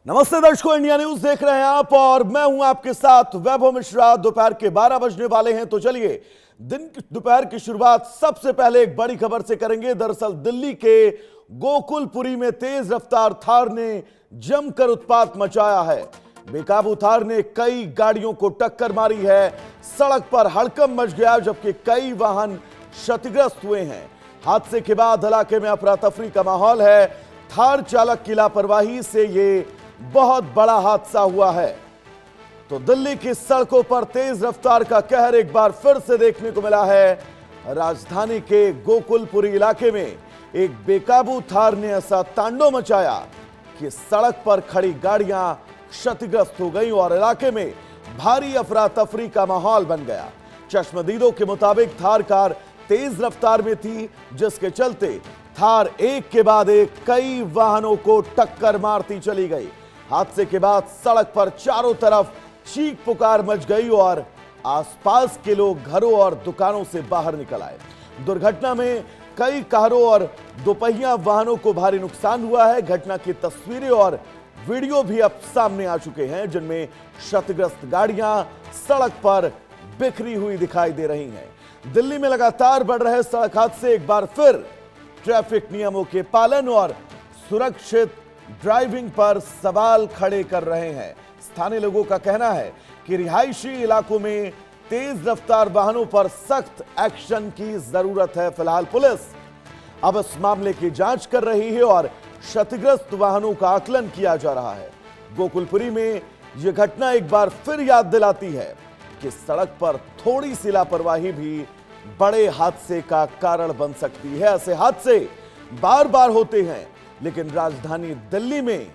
नमस्ते दर्शकों, India news देख रहे हैं आप और मैं हूं आपके साथ वैभव मिश्रा। दोपहर के 12 बजने वाले हैं, तो चलिए दोपहर की शुरुआत सबसे पहले एक बड़ी खबर से करेंगे। दरअसल दिल्ली के गोकुलपुरी में तेज रफ्तार थार ने जमकर उत्पात मचाया है। बेकाबू थार ने कई गाड़ियों को टक्कर मारी है। सड़क पर हड़कंप मच गया, जबकि कई वाहन क्षतिग्रस्त हुए हैं। हादसे के बाद इलाके में अफरा तफरी का माहौल है। थार चालक की लापरवाही से ये बहुत बड़ा हादसा हुआ है। तो दिल्ली की सड़कों पर तेज रफ्तार का कहर एक बार फिर से देखने को मिला है। राजधानी के गोकुलपुरी इलाके में एक बेकाबू थार ने ऐसा तांडव मचाया कि सड़क पर खड़ी गाड़ियां क्षतिग्रस्त हो गईं और इलाके में भारी अफरा तफरी का माहौल बन गया। चश्मदीदों के मुताबिक थार कार तेज रफ्तार में थी, जिसके चलते थार एक के बाद एक कई वाहनों को टक्कर मारती चली गई। हादसे के बाद सड़क पर चारों तरफ चीख पुकार मच गई और आसपास के लोग घरों और दुकानों से बाहर निकल आए। दुर्घटना में कई कारों और दोपहिया वाहनों को भारी नुकसान हुआ है। घटना की तस्वीरें और वीडियो भी अब सामने आ चुके हैं, जिनमें क्षतिग्रस्त गाड़ियां सड़क पर बिखरी हुई दिखाई दे रही हैं। दिल्ली में लगातार बढ़ रहे सड़क हादसे एक बार फिर ट्रैफिक नियमों के पालन और सुरक्षित ड्राइविंग पर सवाल खड़े कर रहे हैं। स्थानीय लोगों का कहना है कि रिहायशी इलाकों में तेज रफ्तार वाहनों पर सख्त एक्शन की जरूरत है। फिलहाल पुलिस अब इस मामले की जांच कर रही है और क्षतिग्रस्त वाहनों का आकलन किया जा रहा है। गोकुलपुरी में यह घटना एक बार फिर याद दिलाती है कि सड़क पर थोड़ी सी लापरवाही भी बड़े हादसे का कारण बन सकती है। ऐसे हादसे बार बार होते हैं, लेकिन राजधानी दिल्ली में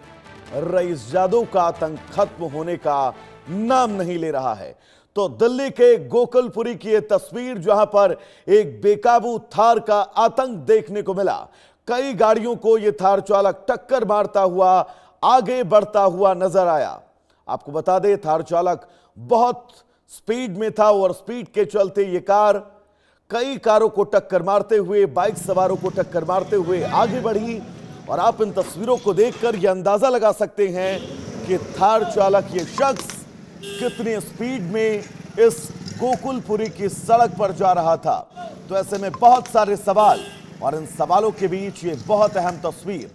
रईस जादव का आतंक खत्म होने का नाम नहीं ले रहा है। तो दिल्ली के गोकुलपुरी की यह तस्वीर, जहां पर एक बेकाबू थार का आतंक देखने को मिला। कई गाड़ियों को यह थार चालक टक्कर मारता हुआ आगे बढ़ता हुआ नजर आया। आपको बता दें, थार चालक बहुत स्पीड में था और स्पीड के चलते यह कार कई कारों को टक्कर मारते हुए, बाइक सवारों को टक्कर मारते हुए आगे बढ़ी। और आप इन तस्वीरों को देखकर यह अंदाजा लगा सकते हैं कि थार चालक, ये शख्स कितनी स्पीड में इस गोकुलपुरी की सड़क पर जा रहा था। तो ऐसे में बहुत सारे सवाल, और इन सवालों के बीच ये बहुत अहम तस्वीर,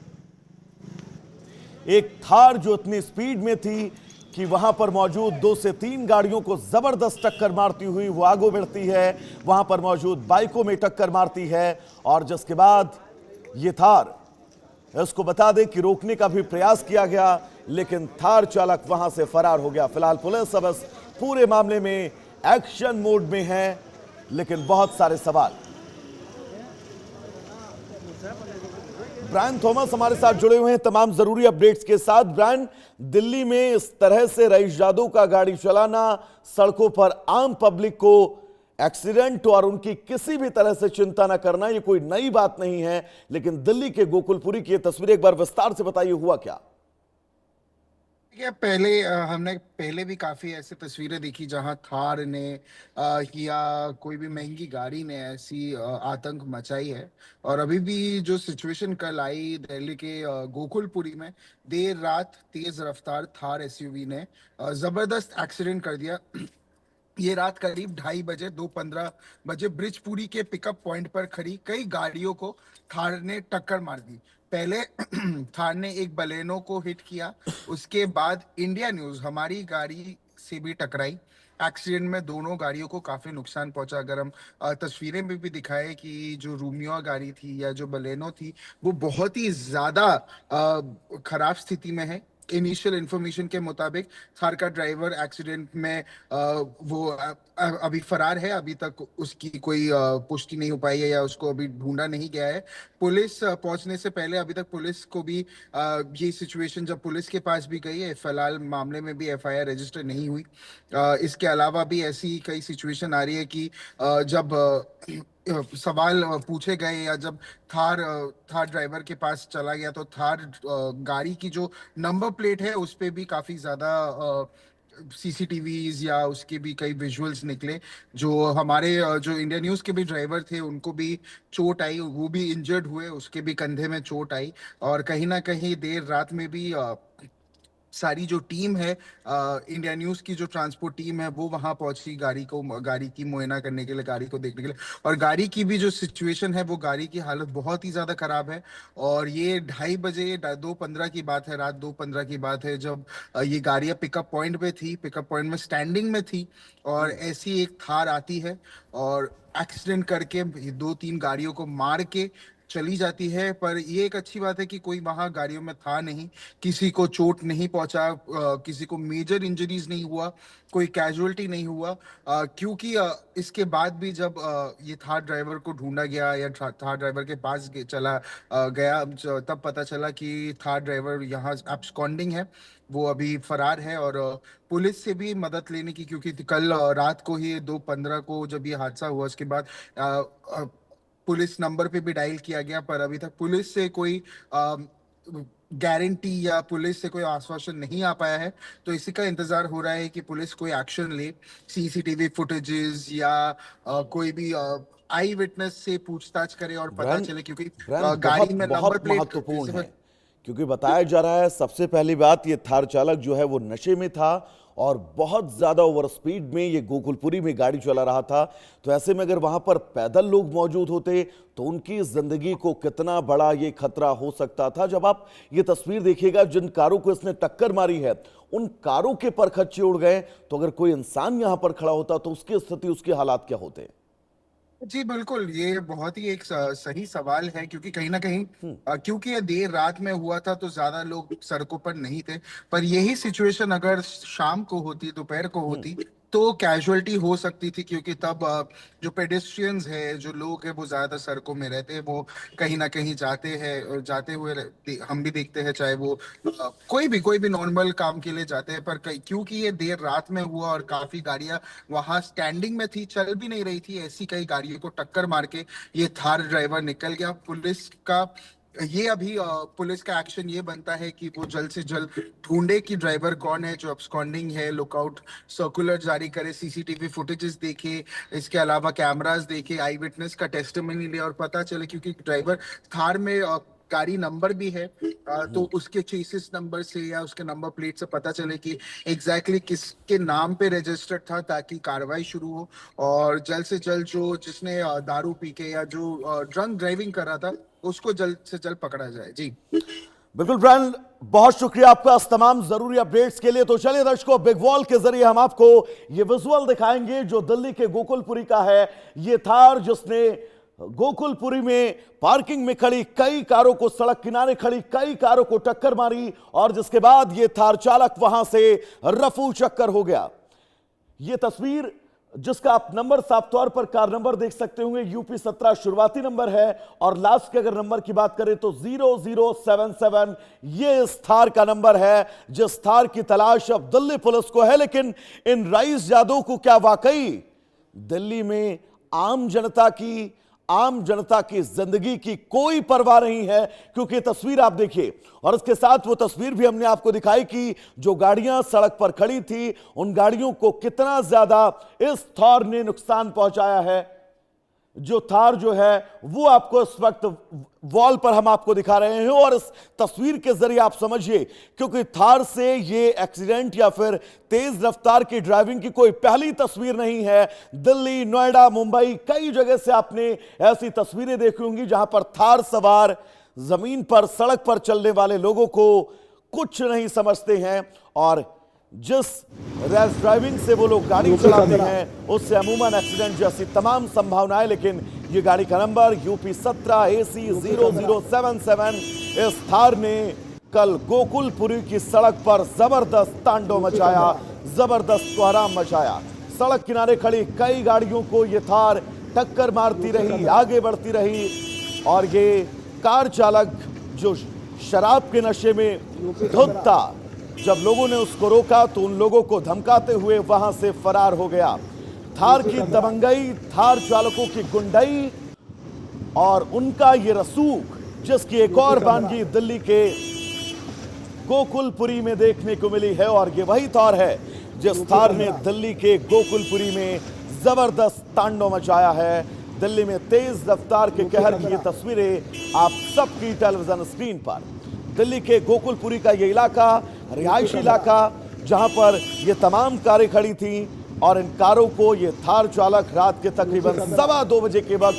एक थार जो इतनी स्पीड में थी कि वहां पर मौजूद 2 से 3 गाड़ियों को जबरदस्त टक्कर मारती हुई वो आगे बढ़ती है, वहां पर मौजूद बाइकों में टक्कर मारती है। और जिसके बाद ये थार, इसको बता दें कि रोकने का भी प्रयास किया गया, लेकिन थार चालक वहां से फरार हो गया। फिलहाल पुलिस अब इस पूरे मामले में एक्शन मोड में है, लेकिन बहुत सारे सवाल। ब्रायन थॉमस हमारे साथ जुड़े हुए हैं तमाम जरूरी अपडेट्स के साथ। ब्रायन, दिल्ली में इस तरह से रईस जादव का गाड़ी चलाना, सड़कों पर आम पब्लिक को एक्सीडेंट और उनकी किसी भी तरह से चिंता न करना, ये कोई नई बात नहीं है, लेकिन दिल्ली के गोकुलपुरी की तस्वीर एक बार विस्तार से बताइए, हुआ क्या? हमने पहले भी काफी ऐसी तस्वीरें देखी जहां थार ने या कोई भी महंगी गाड़ी ने ऐसी आतंक मचाई है। और अभी भी जो सिचुएशन कल आई दिल्ली के गोकुलपुरी में, देर रात तेज रफ्तार थार एसयूवी ने जबरदस्त एक्सीडेंट कर दिया। ये रात करीब 2:30 बजे 2:15 ब्रिजपुरी के पिकअप पॉइंट पर खड़ी कई गाड़ियों को थार ने टक्कर मार दी। पहले थार ने एक बलेनो को हिट किया, उसके बाद इंडिया न्यूज हमारी गाड़ी से भी टकराई। एक्सीडेंट में दोनों गाड़ियों को काफी नुकसान पहुंचा। अगर हम तस्वीरें में भी दिखाए कि जो रूमियो गाड़ी थी या जो बलेनो थी, वो बहुत ही ज्यादा खराब स्थिति में है। इनिशियल इंफॉर्मेशन के मुताबिक थार का ड्राइवर एक्सीडेंट में वो अभी फरार है। अभी तक उसकी कोई पुष्टि नहीं हो पाई है या उसको अभी ढूंढा नहीं गया है। पुलिस पहुंचने से पहले अभी तक पुलिस को भी ये सिचुएशन जब पुलिस के पास भी गई है, फिलहाल मामले में भी एफआईआर रजिस्टर नहीं हुई। इसके अलावा भी ऐसी कई सिचुएशन आ रही है कि जब सवाल पूछे गए या जब थार ड्राइवर के पास चला गया, तो थार गाड़ी की जो नंबर प्लेट है उस पे भी काफी ज्यादा सीसीटीवीज या उसके भी कई विजुअल्स निकले। जो हमारे जो इंडिया न्यूज के भी ड्राइवर थे उनको भी चोट आई, वो भी इंजर्ड हुए, उसके भी कंधे में चोट आई। और कहीं ना कहीं देर रात में भी सारी जो टीम है, इंडिया न्यूज की जो ट्रांसपोर्ट टीम है वो वहां पहुंची गाड़ी की मुआयना करने के लिए, गाड़ी को देखने के लिए। और गाड़ी की भी जो सिचुएशन है, वो गाड़ी की हालत बहुत ही ज्यादा खराब है। और ये 2:30 बजे, 2:15 की बात है, रात 2:15 की बात है, जब ये गाड़ियां पिकअप पॉइंट पे थी, पिकअप पॉइंट में स्टैंडिंग में थी, और ऐसी एक थार आती है और एक्सीडेंट करके 2-3 गाड़ियों को मार के चली जाती है। पर ये एक अच्छी बात है कि कोई वहां गाड़ियों में था नहीं, किसी को चोट नहीं पहुंचा, किसी को मेजर इंजरीज नहीं हुआ, कोई कैजुअलिटी नहीं हुआ। क्योंकि इसके बाद भी जब ये थार ड्राइवर को ढूंढा गया या थार ड्राइवर के पास गया, तब पता चला कि थार ड्राइवर यहाँ एब्सकॉन्डिंग है, वो अभी फरार है। और पुलिस से भी मदद लेने की, क्योंकि कल रात को ही 2:15 को जब ये हादसा हुआ, उसके बाद अ, अ, पुलिस नंबर पे भी डायल किया गया, पर अभी तक पुलिस से कोई गारंटी या पुलिस से कोई आश्वासन नहीं आ पाया है। तो इसी का इंतजार हो रहा है कि पुलिस कोई एक्शन ले, सीसीटीवी फुटेजेस या कोई भी आई विटनेस से पूछताछ करे और पता ब्रांड चले, क्योंकि ब्रांड गाड़ी बहुत में नंबर बहुत प्लेट महत्वपूर्ण है, क्योंकि बताया जा रहा है सबसे पहली बात, ये थार चालक जो है वो नशे में था और बहुत ज्यादा ओवर स्पीड में ये गोकुलपुरी में गाड़ी चला रहा था। तो ऐसे में अगर वहां पर पैदल लोग मौजूद होते तो उनकी जिंदगी को कितना बड़ा ये खतरा हो सकता था। जब आप ये तस्वीर देखिएगा, जिन कारों को इसने टक्कर मारी है उन कारों के परखच्चे उड़ गए, तो अगर कोई इंसान यहां पर खड़ा होता तो उसकी स्थिति, उसके हालात क्या होते। जी बिल्कुल, ये बहुत ही एक सही सवाल है, क्योंकि कहीं ना कहीं क्योंकि ये देर रात में हुआ था, तो ज्यादा लोग सड़कों पर नहीं थे। पर यही सिचुएशन अगर शाम को होती, दोपहर को होती, तो कैजुअलिटी हो सकती थी, क्योंकि तब जो पेडेस्ट्रियंस है, जो लोग हैं, वो ज्यादातर सड़कों में रहते हैं, वो कहीं ना कहीं जाते हुए हम भी देखते हैं, चाहे वो कोई भी नॉर्मल काम के लिए जाते हैं। पर क्योंकि ये देर रात में हुआ और काफी गाड़ियां वहां स्टैंडिंग में थी, चल भी नहीं रही थी, ऐसी कई गाड़ियों को टक्कर मार के ये थार ड्राइवर निकल गया। पुलिस का एक्शन ये बनता है कि वो जल्द से जल्द ढूंढे कि ड्राइवर कौन है जो अब्सकॉन्डिंग है, लुकआउट सर्कुलर जारी करे, सीसीटीवी फुटेजेस देखे, इसके अलावा कैमरास देखे, आई विटनेस का टेस्टिमनी ले, और पता चले, क्योंकि ड्राइवर थार में गाड़ी नंबर भी है, तो उसके चेसिस नंबर से या उसके नंबर प्लेट से पता चले कि एग्जैक्टली किसके नाम पे रजिस्टर्ड था, ताकि कार्रवाई शुरू हो और जल्द से जल्द जिसने दारू पी के या जो ड्रंक ड्राइविंग कर रहा था, उसको जल्द से जल्द पकड़ा जाए। जी बिल्कुल ब्रांड, बहुत शुक्रिया आपका इस तमाम जरूरी अपडेट्स के लिए। तो चलिए दर्शकों, बिग वॉल के जरिए हम आपको ये विजुअल दिखाएंगे जो दिल्ली के गोकुलपुरी का है। ये थार जिसने गोकुलपुरी में पार्किंग में खड़ी कई कारों को, सड़क किनारे खड़ी कई कारों को टक्कर मारी, और जिसके बाद ये थार चालक वहां से रफू चक्कर हो गया। ये तस्वीर जिसका आप नंबर साफ तौर पर कार नंबर देख सकते होंगे, यूपी 17 शुरुआती नंबर है, और लास्ट के अगर नंबर की बात करें तो 0077, ये इस थार का नंबर है जिस थार की तलाश अब दिल्ली पुलिस को है। लेकिन इन रईस यादव को क्या वाकई दिल्ली में आम जनता की जिंदगी की कोई परवाह नहीं है? क्योंकि तस्वीर आप देखिए, और इसके साथ वो तस्वीर भी हमने आपको दिखाई कि जो गाड़ियां सड़क पर खड़ी थी उन गाड़ियों को कितना ज्यादा इस थार ने नुकसान पहुंचाया है। जो थार जो है वो आपको इस वक्त वॉल पर हम आपको दिखा रहे हैं, और इस तस्वीर के जरिए आप समझिए, क्योंकि थार से ये एक्सीडेंट या फिर तेज रफ्तार की ड्राइविंग की कोई पहली तस्वीर नहीं है। दिल्ली, नोएडा, मुंबई, कई जगह से आपने ऐसी तस्वीरें देखी होंगी जहां पर थार सवार जमीन पर, सड़क पर चलने वाले लोगों को कुछ नहीं समझते हैं, और जिस रैश ड्राइविंग से वो लोग गाड़ी चलाते हैं उससे अमूमन एक्सीडेंट जैसी तमाम संभावनाएं। लेकिन ये गाड़ी का नंबर यूपी 17 AC 0077, इस थार ने कल गोकुलपुरी की सड़क पर जबरदस्त तांडव मचाया, जबरदस्त कोहराम मचाया। सड़क किनारे खड़ी कई गाड़ियों को ये थार टक्कर मारती रही, आगे बढ़ती रही, और ये कार चालक जो शराब के नशे में धुत था, जब लोगों ने उसको रोका तो उन लोगों को धमकाते हुए वहां से फरार हो गया। थार की दबंगई, थार चालकों की गुंडई और उनका ये रसूख, जिसकी एक और बानगी दिल्ली के गोकुलपुरी में देखने को मिली है, और ये वही थार है जिस थार ने दिल्ली के गोकुलपुरी में जबरदस्त तांडव मचाया है। दिल्ली में तेज रफ्तार के कहर की ये तस्वीरें आप सबकी टेलीविजन स्क्रीन पर। दिल्ली के गोकुलपुरी का ये इलाका रिहायशी इलाका जहां पर ये तमाम कारें खड़ी थीं और इन कारों को ये थार चालक रात के तकरीबन 2:15 बजे के वक्त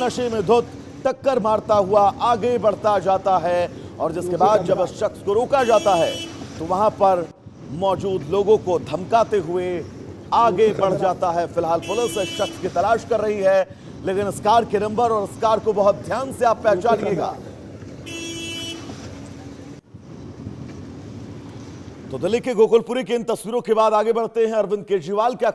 नशे में धुत टक्कर मारता हुआ आगे बढ़ता जाता है और जिसके बाद जब उस शख्स को रोका जाता है तो वहां पर मौजूद लोगों को धमकाते हुए आगे बढ़ जाता है। फिलहाल पुलिस इस शख्स की तलाश कर रही है, लेकिन इस कार के नंबर और इस कार को बहुत ध्यान से आप पहचानिएगा। तो दिल्ली के गोकुलपुरी की इन तस्वीरों के बाद आगे बढ़ते हैं। अरविंद केजरीवाल क्या